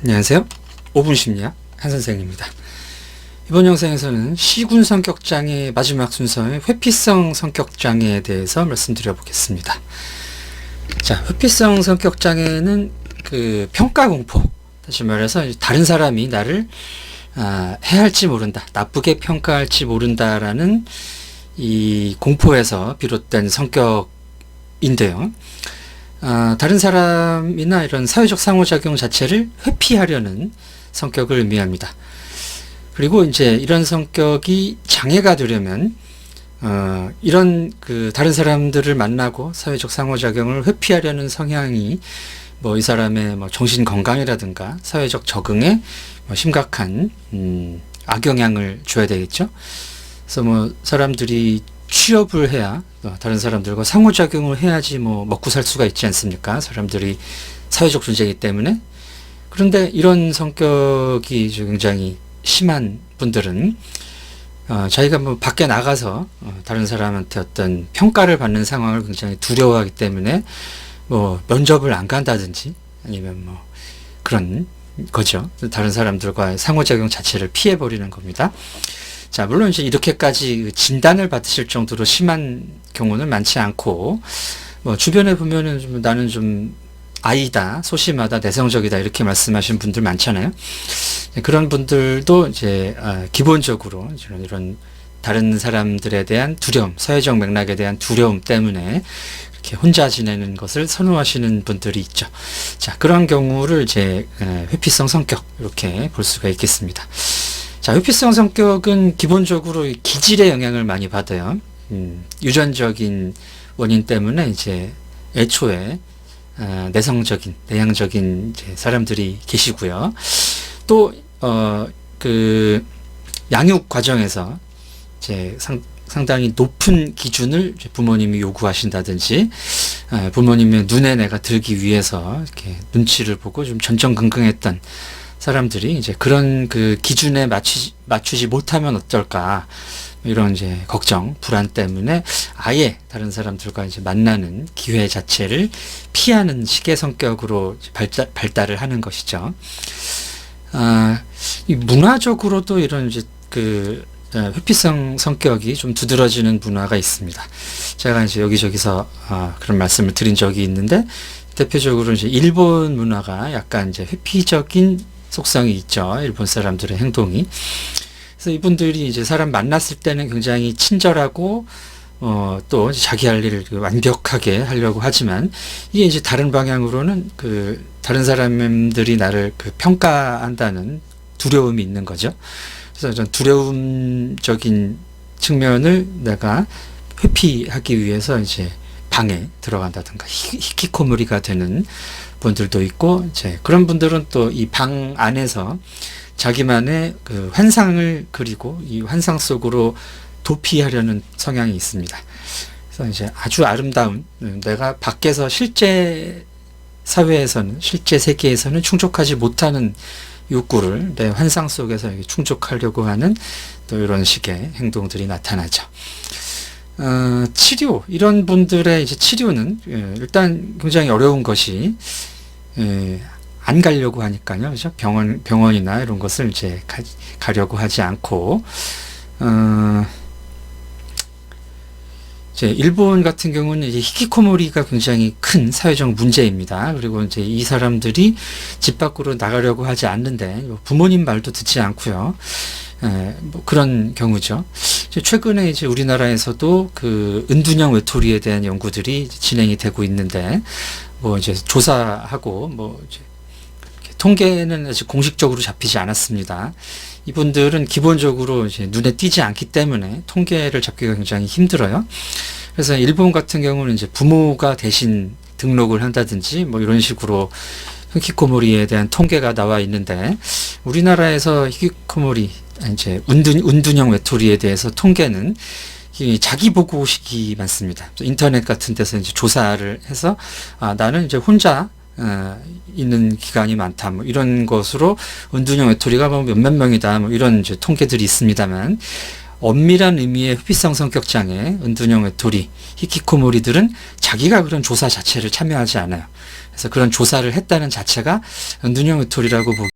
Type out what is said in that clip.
안녕하세요. 5분 심리학 한선생입니다. 이번 영상에서는 시군 성격장애 마지막 순서의 회피성 성격장애에 대해서 말씀드려 보겠습니다. 자, 회피성 성격장애는 그 평가공포, 다시 말해서 다른 사람이 나를 해할지 모른다, 나쁘게 평가할지 모른다라는 이 공포에서 비롯된 성격인데요. 다른 사람이나 이런 사회적 상호작용 자체를 회피하려는 성격을 의미합니다. 그리고 이제 이런 성격이 장애가 되려면 이런 그 다른 사람들을 만나고 사회적 상호작용을 회피하려는 성향이 뭐 이 사람의 뭐 정신 건강이라든가 사회적 적응에 뭐 심각한 악영향을 줘야 되겠죠. 그래서 뭐 사람들이 취업을 해야 다른 사람들과 상호작용을 해야지 뭐 먹고 살 수가 있지 않습니까? 사람들이 사회적 존재이기 때문에. 그런데 이런 성격이 굉장히 심한 분들은 자기가 뭐 밖에 나가서 다른 사람한테 어떤 평가를 받는 상황을 굉장히 두려워하기 때문에 뭐 면접을 안 간다든지 아니면 뭐 그런 거죠. 다른 사람들과의 상호작용 자체를 피해버리는 겁니다. 자, 물론 이제 이렇게까지 진단을 받으실 정도로 심한 경우는 많지 않고, 뭐 주변에 보면은 나는 좀 아이다, 소심하다, 내성적이다 이렇게 말씀하시는 분들 많잖아요. 그런 분들도 이제 기본적으로 이런 다른 사람들에 대한 두려움, 사회적 맥락에 대한 두려움 때문에 이렇게 혼자 지내는 것을 선호하시는 분들이 있죠. 자, 그런 경우를 이제 회피성 성격 이렇게 볼 수가 있겠습니다. 자, 회피성 성격은 기본적으로 기질의 영향을 많이 받아요. 유전적인 원인 때문에 이제 애초에 내향적인 이제 사람들이 계시고요. 또 그 양육 과정에서 이제 상당히 높은 기준을 부모님이 요구하신다든지 부모님의 눈에 내가 들기 위해서 이렇게 눈치를 보고 좀 전전긍긍했던 사람들이 이제 그런 그 기준에 맞추지 못하면 어떨까 이런 이제 걱정, 불안 때문에 아예 다른 사람들과 이제 만나는 기회 자체를 피하는 식의 성격으로 발달을 하는 것이죠. 이 문화적으로도 이런 이제 그 회피성 성격이 좀 두드러지는 문화가 있습니다. 제가 이제 여기저기서 그런 말씀을 드린 적이 있는데 대표적으로 이제 일본 문화가 약간 이제 회피적인 속성이 있죠. 일본 사람들의 행동이. 그래서 이분들이 이제 사람 만났을 때는 굉장히 친절하고 또 자기 할 일을 완벽하게 하려고 하지만 이게 이제 다른 방향으로는 그 다른 사람들이 나를 그 평가한다는 두려움이 있는 거죠. 그래서 전 두려움적인 측면을 내가 회피하기 위해서 이제 방에 들어간다든가 히키코모리가 되는 분들도 있고, 이제 그런 분들은 또 이 방 안에서 자기만의 그 환상을 그리고 이 환상 속으로 도피하려는 성향이 있습니다. 그래서 이제 아주 아름다운 내가 밖에서 실제 사회에서는 실제 세계에서는 충족하지 못하는 욕구를 내 환상 속에서 충족하려고 하는 또 이런 식의 행동들이 나타나죠. 치료, 이런 분들의 이제 치료는 일단 굉장히 어려운 것이 안 가려고 하니까요. 그죠? 병원이나 이런 것을 이제 가려고 하지 않고 이제 일본 같은 경우는 이제 히키코모리가 굉장히 큰 사회적 문제입니다. 그리고 이제 이 사람들이 집 밖으로 나가려고 하지 않는데 부모님 말도 듣지 않고요. 뭐 그런 경우죠. 최근에 이제 우리나라에서도 그 은둔형 외톨이에 대한 연구들이 진행이 되고 있는데, 뭐 이제 조사하고 뭐 이제 통계는 아직 공식적으로 잡히지 않았습니다. 이분들은 기본적으로 이제 눈에 띄지 않기 때문에 통계를 잡기가 굉장히 힘들어요. 그래서 일본 같은 경우는 이제 부모가 대신 등록을 한다든지 뭐 이런 식으로 히키코모리에 대한 통계가 나와 있는데, 우리나라에서 히키코모리 이제 은둔형 외톨이에 대해서 통계는 자기 보고식이 많습니다. 인터넷 같은 데서 이제 조사를 해서 나는 이제 혼자 있는 기간이 많다, 뭐 이런 것으로 은둔형 외톨이가 뭐 몇몇 명이다, 뭐 이런 이제 통계들이 있습니다만, 엄밀한 의미의 회피성 성격 장애, 은둔형 외톨이, 히키코모리들은 자기가 그런 조사 자체를 참여하지 않아요. 그래서 그런 조사를 했다는 자체가 은둔형 외톨이라고 보기